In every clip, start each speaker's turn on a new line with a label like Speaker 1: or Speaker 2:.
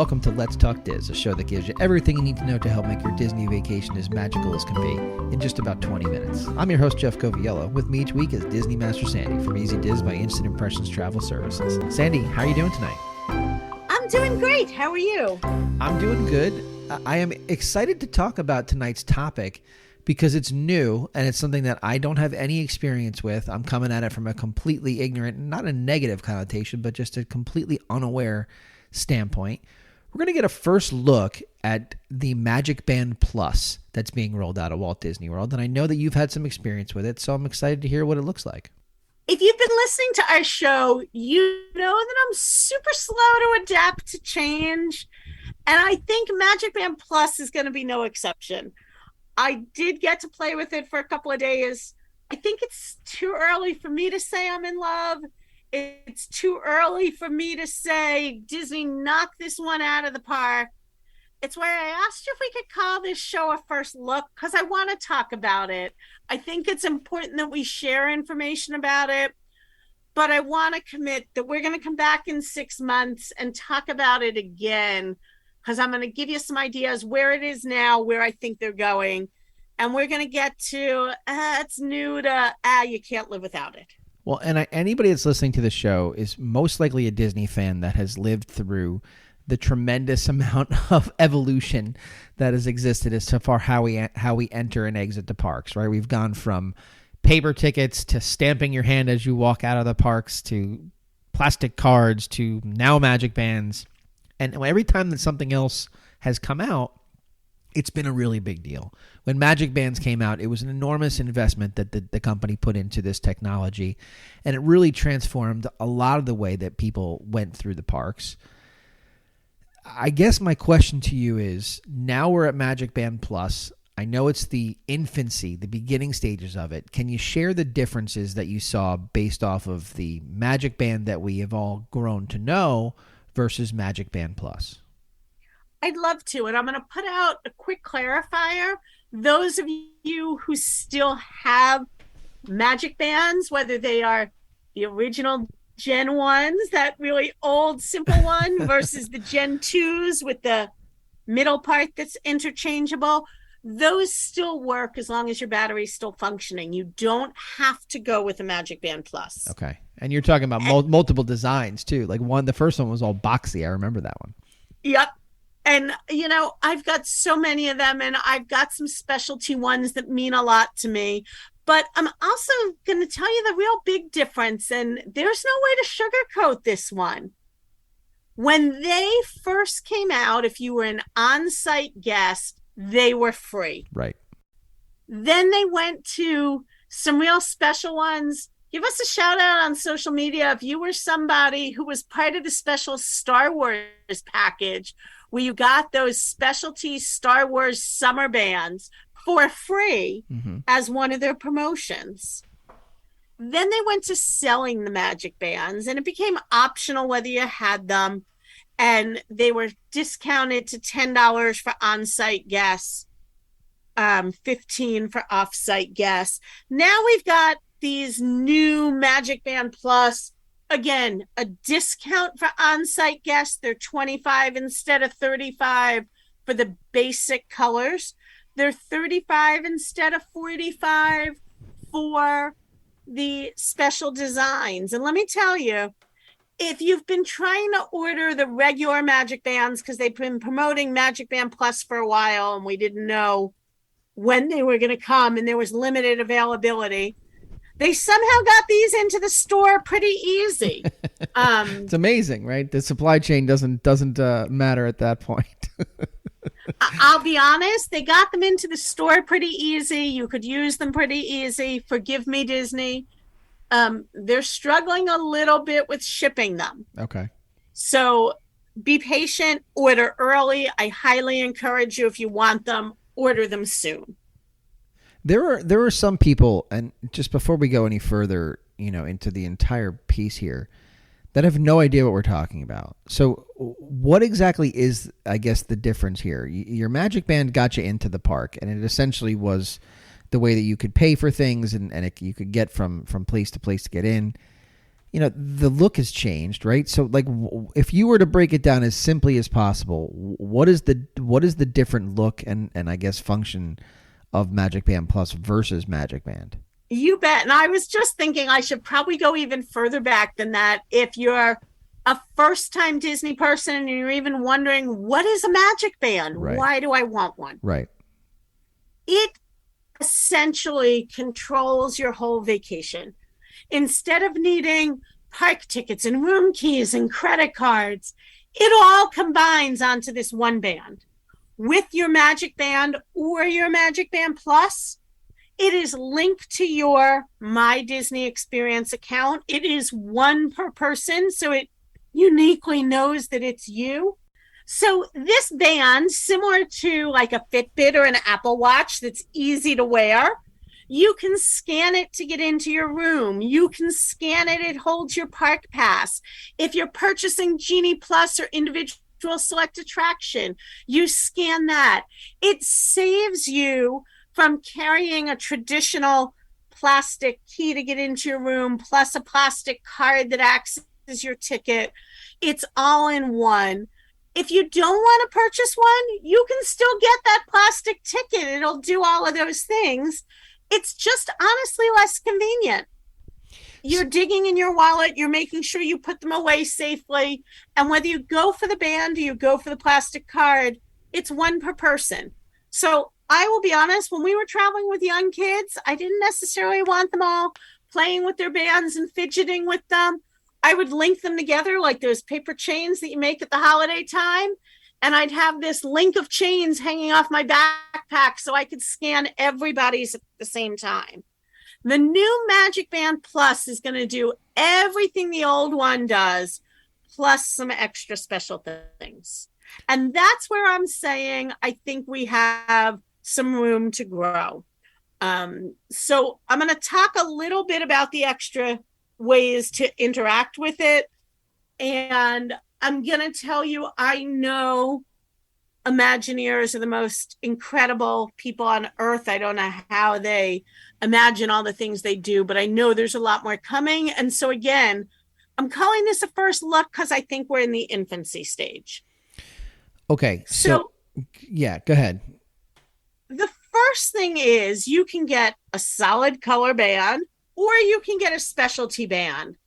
Speaker 1: welcome to Let's Talk Diz, a show that gives you everything you need to know to help make your Disney vacation as magical as can be in just about 20 minutes. I'm your host, Jeff Coviello. With me each week is Disney Master Sandy from Easy Diz by Instant Impressions Travel Services. Sandy, how are you doing tonight?
Speaker 2: I'm doing great. How are you?
Speaker 1: I'm doing good. I am excited to talk about tonight's topic because it's new and it's something that I don't have any experience with. I'm coming at it from a completely ignorant, not a negative connotation, but just a completely unaware standpoint. We're going to get a first look at the Magic Band Plus that's being rolled out at Walt Disney World. And I know that you've had some experience with it, so I'm excited to hear what it looks like.
Speaker 2: If you've been listening to our show, you know that I'm super slow to adapt to change. And I think Magic Band Plus is going to be no exception. I did get to play with it for a couple of days. I think it's too early for me to say I'm in love. It's too early for me to say Disney knocked this one out of the park. It's why I asked you if we could call this show a first look, because I want to talk about it. I think it's important that we share information about it, but I want to commit that we're going to come back in 6 months and talk about it again, because I'm going to give you some ideas where it is now, where I think they're going, and we're going to get to, it's new to, you can't live without it.
Speaker 1: Well, and anybody that's listening to the show is most likely a Disney fan that has lived through the tremendous amount of evolution that has existed as to far how we enter and exit the parks, right? We've gone from paper tickets to stamping your hand as you walk out of the parks to plastic cards to now Magic Bands. And every time that something else has come out, it's been a really big deal. When Magic Bands came out, it was an enormous investment that the company put into this technology, and it really transformed a lot of the way that people went through the parks. I guess my question to you is, now we're at Magic Band Plus. I know it's the infancy, the beginning stages of it. Can you share the differences that you saw based off of the Magic Band that we have all grown to know versus Magic Band Plus?
Speaker 2: I'd love to, and I'm going to put out a quick clarifier. Those of you who still have Magic Bands, whether they are the original Gen 1s, that really old, simple one, versus the Gen 2s with the middle part that's interchangeable, those still work as long as your battery's still functioning. You don't have to go with a Magic Band Plus.
Speaker 1: Okay. And you're talking about multiple designs, too. Like the first one was all boxy. I remember that one.
Speaker 2: Yep. And, you know, I've got so many of them, and I've got some specialty ones that mean a lot to me. But I'm also going to tell you the real big difference, and there's no way to sugarcoat this one. When they first came out, if you were an on-site guest, they were free.
Speaker 1: Right.
Speaker 2: Then they went to some real special ones. Give us a shout out on social media if you were somebody who was part of the special Star Wars package, where you got those specialty Star Wars summer bands for free as one of their promotions. Then they went to selling the Magic Bands, and it became optional whether you had them, and they were discounted to $10 for on-site guests, $15 for off-site guests. Now we've got these new Magic Band Plus. Again, a discount for on-site guests. They're $25 instead of $35 for the basic colors. They're $35 instead of $45 for the special designs. And let me tell you, if you've been trying to order the regular Magic Bands, because they've been promoting Magic Band Plus for a while and we didn't know when they were going to come and there was limited availability, they somehow got these into the store pretty easy.
Speaker 1: It's amazing, right? The supply chain doesn't matter at that point.
Speaker 2: I'll be honest, they got them into the store pretty easy. You could use them pretty easy. Forgive me, Disney. They're struggling a little bit with shipping them.
Speaker 1: Okay.
Speaker 2: So be patient, order early. I highly encourage you, if you want them, order them soon.
Speaker 1: There are some people, and just before we go any further, into the entire piece here, that have no idea what we're talking about. So what exactly is, I guess, the difference here? Your Magic Band got you into the park, and it essentially was the way that you could pay for things and you could get from place to place to get in. the look has changed, right? So like if you were to break it down as simply as possible, what is the different look and I guess function of Magic Band Plus versus Magic Band?
Speaker 2: You bet. And I was just thinking I should probably go even further back than that. If you're a first-time Disney person and you're even wondering, what is a Magic Band?
Speaker 1: Right.
Speaker 2: Why do I want one?
Speaker 1: Right.
Speaker 2: It essentially controls your whole vacation. Instead of needing park tickets and room keys and credit cards, it all combines onto this one band. With your Magic Band or your Magic Band Plus, it is linked to your My Disney Experience account. It is one per person, so it uniquely knows that it's you. So this band, similar to like a Fitbit or an Apple Watch that's easy to wear, you can scan it to get into your room. You can scan it. It holds your park pass. If you're purchasing Genie Plus or individual select attraction, you scan that. It saves you from carrying a traditional plastic key to get into your room, plus a plastic card that acts as your ticket. It's all in one. If you don't want to purchase one, you can still get that plastic ticket. It'll do all of those things. It's just honestly less convenient. You're digging in your wallet, you're making sure you put them away safely. And whether you go for the band or you go for the plastic card, it's one per person. So I will be honest, when we were traveling with young kids, I didn't necessarily want them all playing with their bands and fidgeting with them. I would link them together like those paper chains that you make at the holiday time. And I'd have this link of chains hanging off my backpack so I could scan everybody's at the same time. The new Magic Band Plus is going to do everything the old one does, plus some extra special things. And that's where I'm saying I think we have some room to grow. So I'm going to talk a little bit about the extra ways to interact with it. And I'm going to tell you, I know Imagineers are the most incredible people on earth. I don't know how they imagine all the things they do, but I know there's a lot more coming. And so again, I'm calling this a first look because I think we're in the infancy stage.
Speaker 1: Okay. So yeah, go ahead.
Speaker 2: The first thing is you can get a solid color band or you can get a specialty band.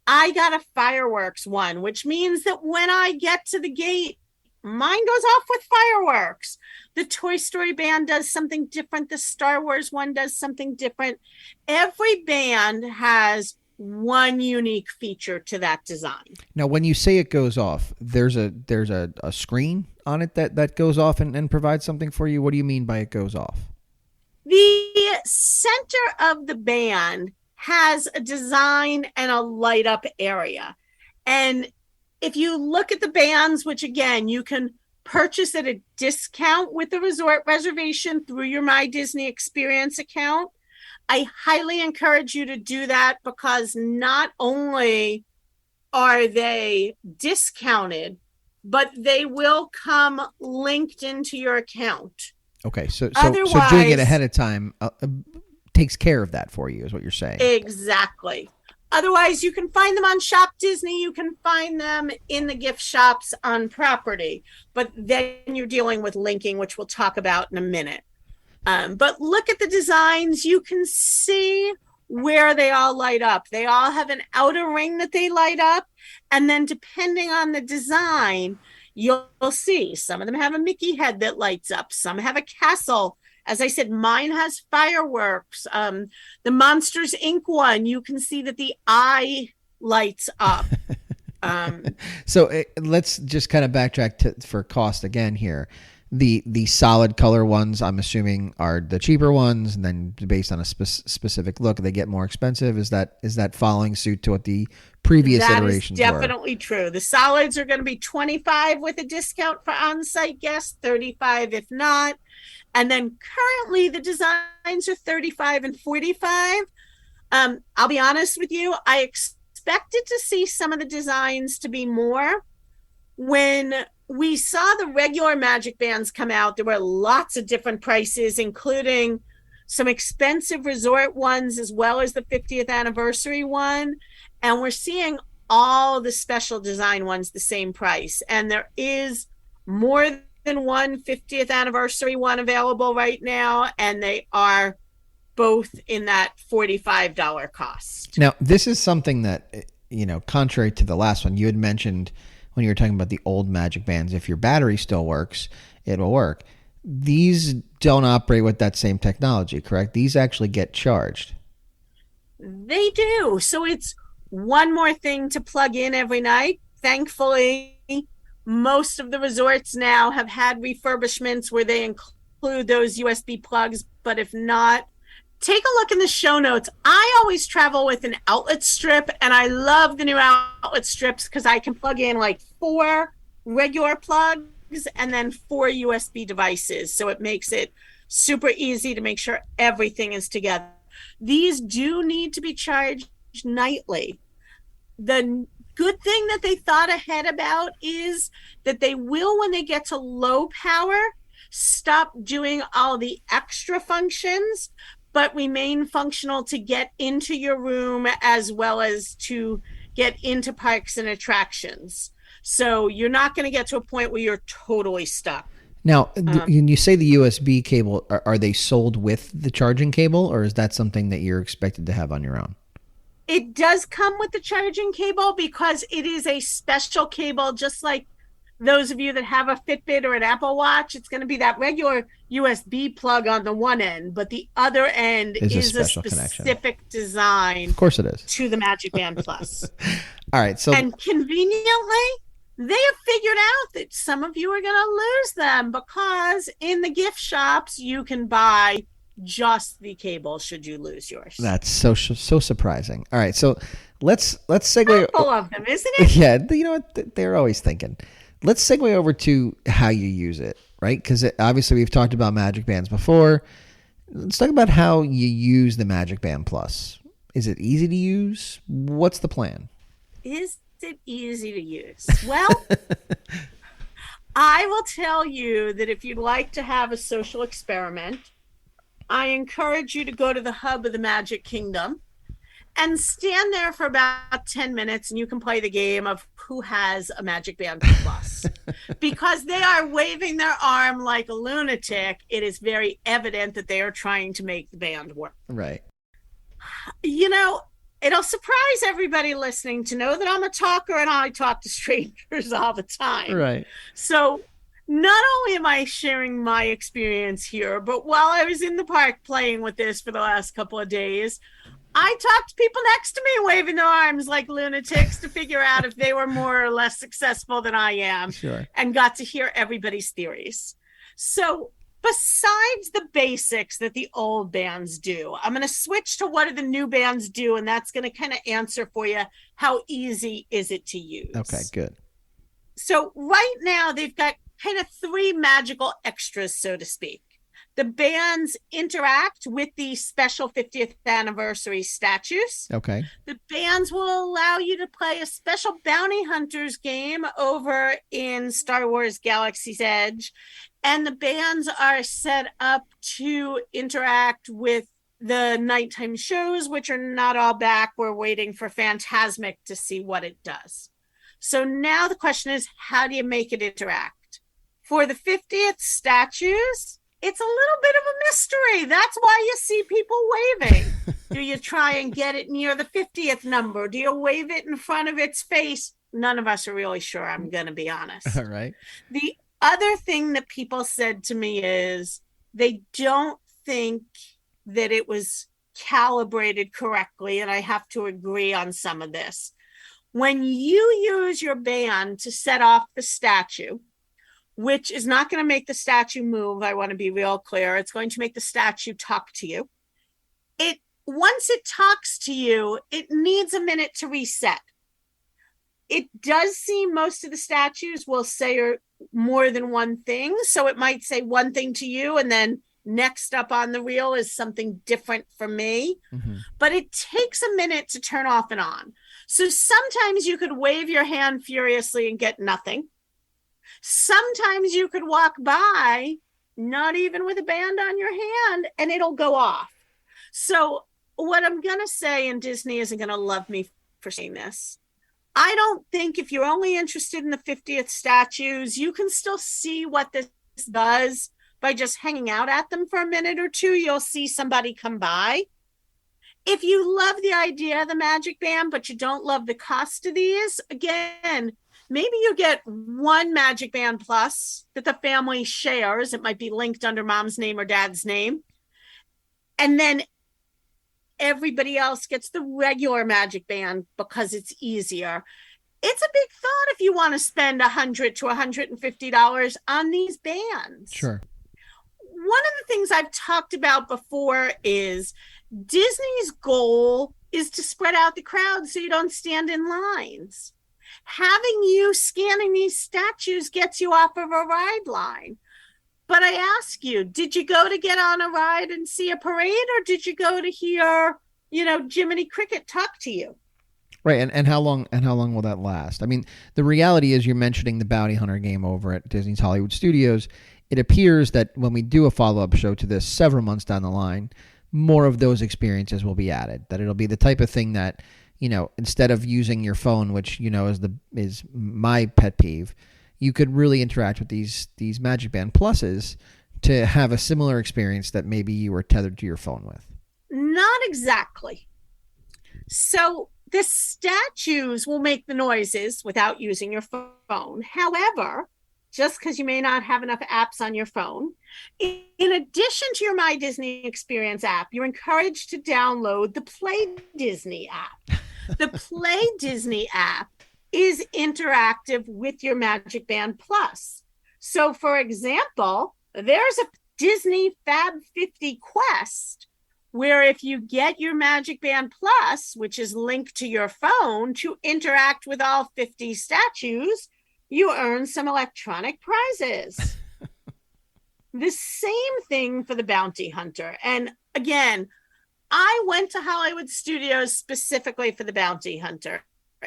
Speaker 2: I got a fireworks one, which means that when I get to the gate, mine goes off with fireworks. The Toy Story band does something different. The Star Wars one does something different. Every band has one unique feature to that design.
Speaker 1: Now, when you say it goes off, there's a screen on it that goes off and provides something for you. What do you mean by it goes off?
Speaker 2: The center of the band has a design and a light up area. And if you look at the bands, which again, you can purchase at a discount with the resort reservation through your My Disney Experience account, I highly encourage you to do that because not only are they discounted, but they will come linked into your account.
Speaker 1: Okay, so doing it ahead of time takes care of that for you, is what you're saying.
Speaker 2: Exactly. Otherwise, you can find them on Shop Disney. You can find them in the gift shops on property. But then you're dealing with linking, which we'll talk about in a minute. But look at the designs. You can see where they all light up. They all have an outer ring that they light up. And then depending on the design, you'll see some of them have a Mickey head that lights up. Some have a castle. As I said, mine has fireworks. The Monsters, Inc. one, you can see that the eye lights up.
Speaker 1: So let's just kind of backtrack for cost again here. The solid color ones, I'm assuming, are the cheaper ones, and then based on a specific look, they get more expensive. Is that following suit to what the previous iterations were?
Speaker 2: That is definitely true. The solids are going to be $25 with a discount for on-site guests, $35 if not. And then currently the designs are $35 and $45. I'll be honest with you, I expected to see some of the designs to be more. When we saw the regular Magic Bands come out, there were lots of different prices, including some expensive resort ones as well as the 50th anniversary one. And we're seeing all the special design ones the same price. And there is more than one 50th anniversary one available right now. And they are both in that $45 cost.
Speaker 1: Now, this is something that, contrary to the last one, you had mentioned when you were talking about the old Magic Bands, if your battery still works, it will work. These don't operate with that same technology, correct? These actually get charged.
Speaker 2: They do. So it's one more thing to plug in every night. Thankfully, most of the resorts now have had refurbishments where they include those USB plugs. But if not, take a look in the show notes. I always travel with an outlet strip, and I love the new outlet strips because I can plug in like 4 regular plugs and then 4 USB devices. So it makes it super easy to make sure everything is together. These do need to be charged nightly. The good thing that they thought ahead about is that they will, when they get to low power, stop doing all the extra functions, but remain functional to get into your room as well as to get into parks and attractions. So you're not going to get to a point where you're totally stuck.
Speaker 1: Now, when you say the USB cable, are they sold with the charging cable, or is that something that you're expected to have on your own?
Speaker 2: It does come with the charging cable because it is a special cable, just like those of you that have a Fitbit or an Apple Watch. It's going to be that regular USB plug on the one end, but the other end is a specific design.
Speaker 1: Of course it is.
Speaker 2: To the Magic Band Plus.
Speaker 1: All right. So,
Speaker 2: and conveniently, they have figured out that some of you are going to lose them because in the gift shops, you can buy just the cable should you lose yours.
Speaker 1: That's so surprising. All right. So let's segue.
Speaker 2: Full of them, isn't it?
Speaker 1: Yeah. You know what? They're always thinking. Let's segue over to how you use it, right? Because obviously we've talked about Magic Bands before. Let's talk about how you use the Magic Band Plus. Is it easy to use? What's the plan?
Speaker 2: Is it easy to use? Well, I will tell you that if you'd like to have a social experiment, I encourage you to go to the hub of the Magic Kingdom and stand there for about 10 minutes, and you can play the game of who has a Magic Band Plus. Because they are waving their arm like a lunatic, it is very evident that they are trying to make the band work.
Speaker 1: Right.
Speaker 2: It'll surprise everybody listening to know that I'm a talker and I talk to strangers all the time.
Speaker 1: Right.
Speaker 2: So not only am I sharing my experience here, but while I was in the park playing with this for the last couple of days, I talked to people next to me waving their arms like lunatics to figure out if they were more or less successful than I am.
Speaker 1: Sure.
Speaker 2: And got to hear everybody's theories. So besides the basics that the old bands do, I'm going to switch to what do the new bands do, and that's going to kind of answer for you how easy is it to use.
Speaker 1: Okay, good.
Speaker 2: So right now they've got kind of 3 magical extras, so to speak. The bands interact with the special 50th anniversary statues.
Speaker 1: Okay.
Speaker 2: The bands will allow you to play a special Bounty Hunters game over in Star Wars Galaxy's Edge. And the bands are set up to interact with the nighttime shows, which are not all back. We're waiting for Fantasmic to see what it does. So now the question is, how do you make it interact? For the 50th statues, it's a little bit of a mystery. That's why you see people waving. Do you try and get it near the 50th number? Do you wave it in front of its face? None of us are really sure, I'm going to be honest.
Speaker 1: All right.
Speaker 2: The other thing that people said to me is they don't think that it was calibrated correctly, and I have to agree on some of this. When you use your band to set off the statue, which is not going to make the statue move, I want to be real clear. It's going to make the statue talk to you. Once it talks to you, it needs a minute to reset. It does seem most of the statues will say more than one thing. So it might say one thing to you, and then next up on the reel is something different for me. Mm-hmm. But it takes a minute to turn off and on. So sometimes you could wave your hand furiously and get nothing. Sometimes you could walk by not even with a band on your hand, and it'll go off. So what I'm going to say, and Disney isn't going to love me for saying this, I don't think if you're only interested in the 50th statues, you can still see what this does by just hanging out at them for a minute or two. You'll see somebody come by. If you love the idea of the Magic Band, but you don't love the cost of these, again, maybe you get one Magic Band Plus that the family shares. It might be linked under mom's name or dad's name. And then everybody else gets the regular Magic Band because it's easier. It's a big thought if you want to spend $100 to $150 on these bands.
Speaker 1: Sure.
Speaker 2: One of the things I've talked about before is Disney's goal is to spread out the crowd so you don't stand in lines. Having you scanning these statues gets you off of a ride line. But I ask you, did you go to get on a ride and see a parade, or did you go to hear, Jiminy Cricket talk to you?
Speaker 1: Right, and how long will that last? I mean, the reality is you're mentioning the Bounty Hunter game over at Disney's Hollywood Studios. It appears that when we do a follow-up show to this several months down the line, more of those experiences will be added. That it'll be the type of thing that, instead of using your phone, which, is my pet peeve, you could really interact with these Magic Band Pluses to have a similar experience that maybe you were tethered to your phone with.
Speaker 2: Not exactly. So the statues will make the noises without using your phone. However, just because you may not have enough apps on your phone, in addition to your My Disney Experience app, you're encouraged to download the Play Disney app. The Play Disney app is interactive with your Magic Band Plus. So, for example, there's a Disney Fab 50 quest where if you get your Magic Band Plus, which is linked to your phone, to interact with all 50 statues, you earn some electronic prizes. The same thing for the Bounty Hunter. And again, I went to Hollywood Studios specifically for the Bounty Hunter.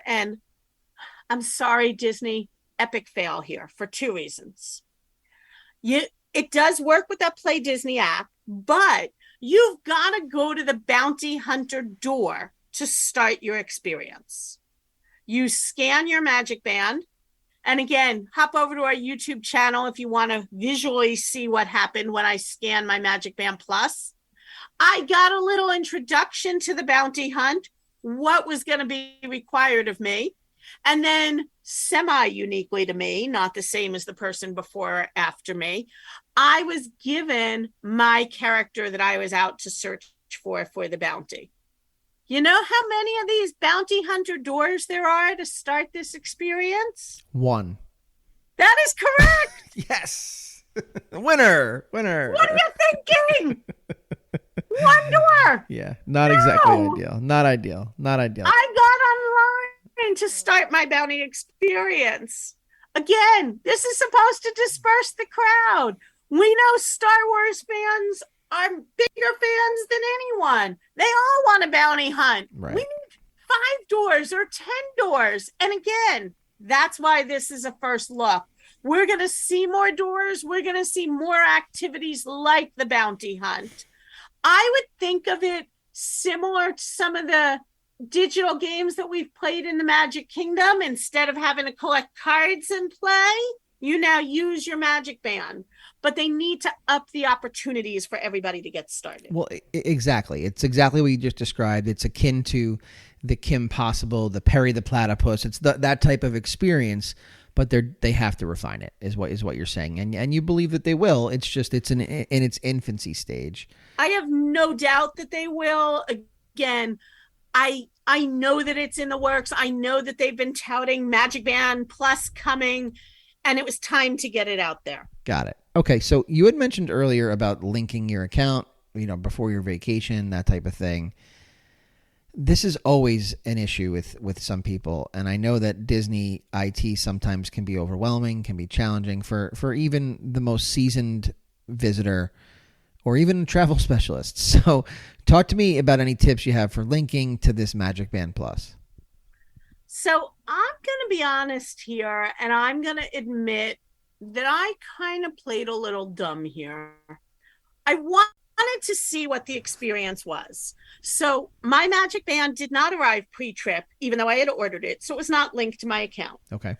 Speaker 2: And I'm sorry, Disney, epic fail here for two reasons. It does work with that Play Disney app, but you've got to go to the Bounty Hunter door to start your experience. You scan your Magic Band. And again, hop over to our YouTube channel if you want to visually see what happened when I scanned my Magic Band Plus. I got a little introduction to the bounty hunt, what was going to be required of me. And then semi-uniquely to me, not the same as the person before or after me, I was given my character that I was out to search for the bounty. You know how many of these bounty hunter doors there are to start this experience?
Speaker 1: One.
Speaker 2: That is correct.
Speaker 1: Yes. Winner.
Speaker 2: What are you thinking? One door.
Speaker 1: Yeah, not exactly ideal. Not ideal.
Speaker 2: I got online to start my bounty experience. Again, this is supposed to disperse the crowd. We know Star Wars fans are bigger fans than anyone. They all want a bounty hunt.
Speaker 1: Right.
Speaker 2: We need 5 doors or 10 doors. And again, that's why this is a first look. We're going to see more doors. We're going to see more activities like the bounty hunt. I would think of it similar to some of the digital games that we've played in the Magic Kingdom. Instead of having to collect cards and play, you now use your Magic Band. But they need to up the opportunities for everybody to get started.
Speaker 1: Well, exactly. It's exactly what you just described. It's akin to the Kim Possible, the Perry the Platypus. It's that type of experience, but they have to refine it, is what you're saying. And you believe that they will. It's just it's in its infancy stage.
Speaker 2: I have no doubt that they will. Again, I know that it's in the works. I know that they've been touting Magic Band Plus coming, and it was time to get it out there.
Speaker 1: Got it. Okay, so you had mentioned earlier about linking your account, before your vacation, that type of thing. This is always an issue with some people, and I know that Disney IT sometimes can be overwhelming, can be challenging for even the most seasoned visitor or even travel specialists. So talk to me about any tips you have for linking to this Magic Band Plus.
Speaker 2: So I'm going to be honest here, and I'm going to admit that I kind of played a little dumb here. I wanted to see what the experience was. So my Magic Band did not arrive pre-trip, even though I had ordered it. So it was not linked to my account.
Speaker 1: Okay.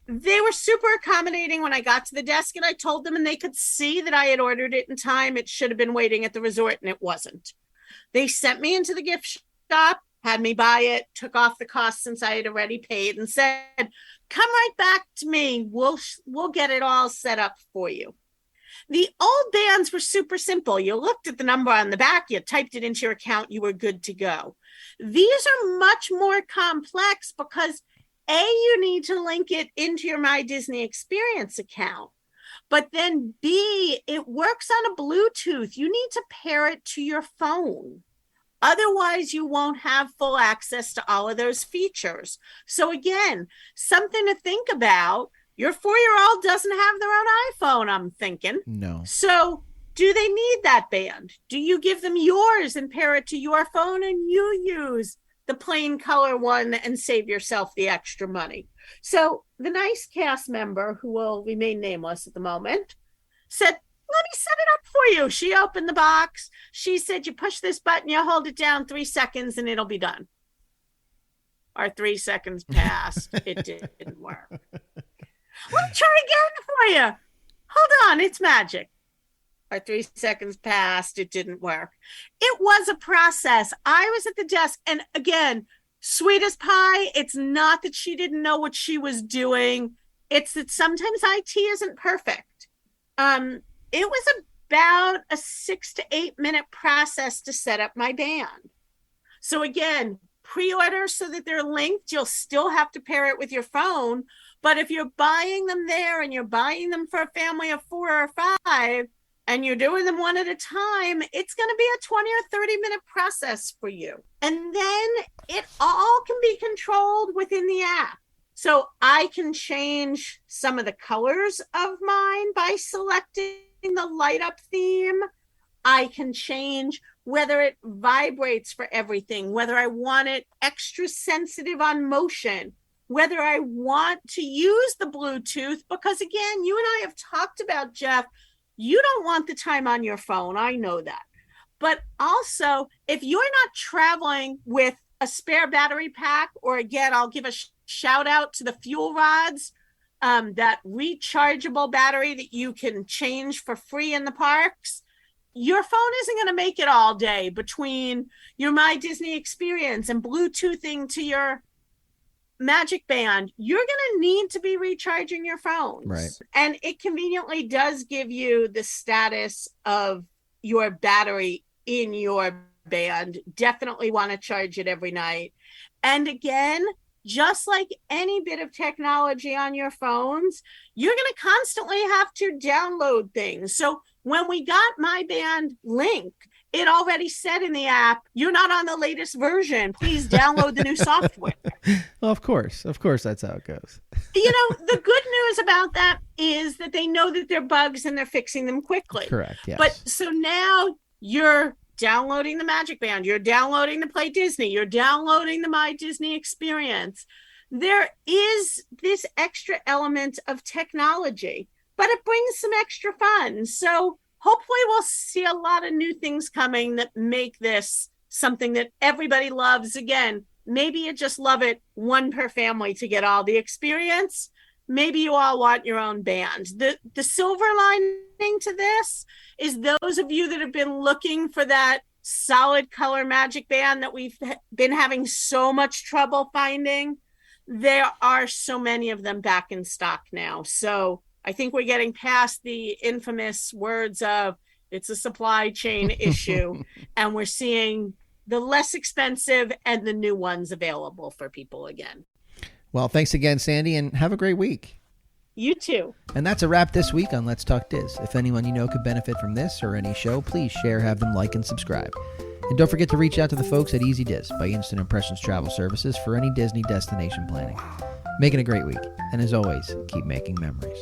Speaker 2: They were super accommodating when I got to the desk, and I told them, and they could see that I had ordered it in time. It should have been waiting at the resort, and it wasn't. They sent me into the gift shop, had me buy it, took off the cost since I had already paid, and said, come right back to me. We'll get it all set up for you. The old bands were super simple. You looked at the number on the back, you typed it into your account, you were good to go. These are much more complex because A, you need to link it into your My Disney Experience account. But then B, it works on a Bluetooth. You need to pair it to your phone. Otherwise, you won't have full access to all of those features. So again, something to think about. Your 4-year-old doesn't have their own iPhone, I'm thinking.
Speaker 1: No.
Speaker 2: So do they need that band? Do you give them yours and pair it to your phone and you use the plain color one and save yourself the extra money? So the nice cast member, who will remain nameless at the moment, said, let me set it up for you. She opened the box. She said, you push this button, you hold it down 3 seconds, and it'll be done. Our 3 seconds passed. It didn't work. Let me try again for you. Hold on, it's magic. Our 3 seconds passed. It didn't work. It was a process. I was at the desk, and again, sweet as pie. It's not that she didn't know what she was doing. It's that sometimes IT isn't perfect. It was about a 6 to 8 minute process to set up my band. So again, pre-order so that they're linked. You'll still have to pair it with your phone. But if you're buying them there and you're buying them for a family of 4 or 5 and you're doing them one at a time, it's going to be a 20 or 30 minute process for you. And then it all can be controlled within the app. So I can change some of the colors of mine by selecting the light up theme. I can change whether it vibrates for everything, whether I want it extra sensitive on motion, whether I want to use the Bluetooth, because again, you and I have talked about, Jeff, you don't want the time on your phone. I know that. But also, if you're not traveling with a spare battery pack, or again, I'll give a shout out to the fuel rods, that rechargeable battery that you can change for free in the parks. Your phone isn't going to make it all day between your My Disney Experience and Bluetoothing to your Magic Band. You're going to need to be recharging your phones.
Speaker 1: Right.
Speaker 2: And it conveniently does give you the status of your battery in your band. Definitely want to charge it every night. And again, just like any bit of technology on your phones, you're going to constantly have to download things. So when we got My Band Link, it already said in the app, you're not on the latest version. Please download the new software.
Speaker 1: Well, of course, that's how it goes.
Speaker 2: You know, the good news about that is that they know that they're bugs and they're fixing them quickly.
Speaker 1: Correct, yes.
Speaker 2: But so now you're downloading the Magic Band, you're downloading the Play Disney, you're downloading the My Disney Experience. There is this extra element of technology, but it brings some extra fun. So hopefully we'll see a lot of new things coming that make this something that everybody loves. Again, maybe you just love it one per family to get all the experience. Maybe you all want your own band. The silver lining to this is those of you that have been looking for that solid color Magic Band that we've been having so much trouble finding, there are so many of them back in stock now. So I think we're getting past the infamous words of it's a supply chain issue, and we're seeing the less expensive and the new ones available for people again.
Speaker 1: Well, thanks again, Sandy, and have a great week.
Speaker 2: You too.
Speaker 1: And that's a wrap this week on Let's Talk Diz. If anyone you know could benefit from this or any show, please share, have them like, and subscribe. And don't forget to reach out to the folks at Easy Diz by Instant Impressions Travel Services for any Disney destination planning. Make it a great week. And as always, keep making memories.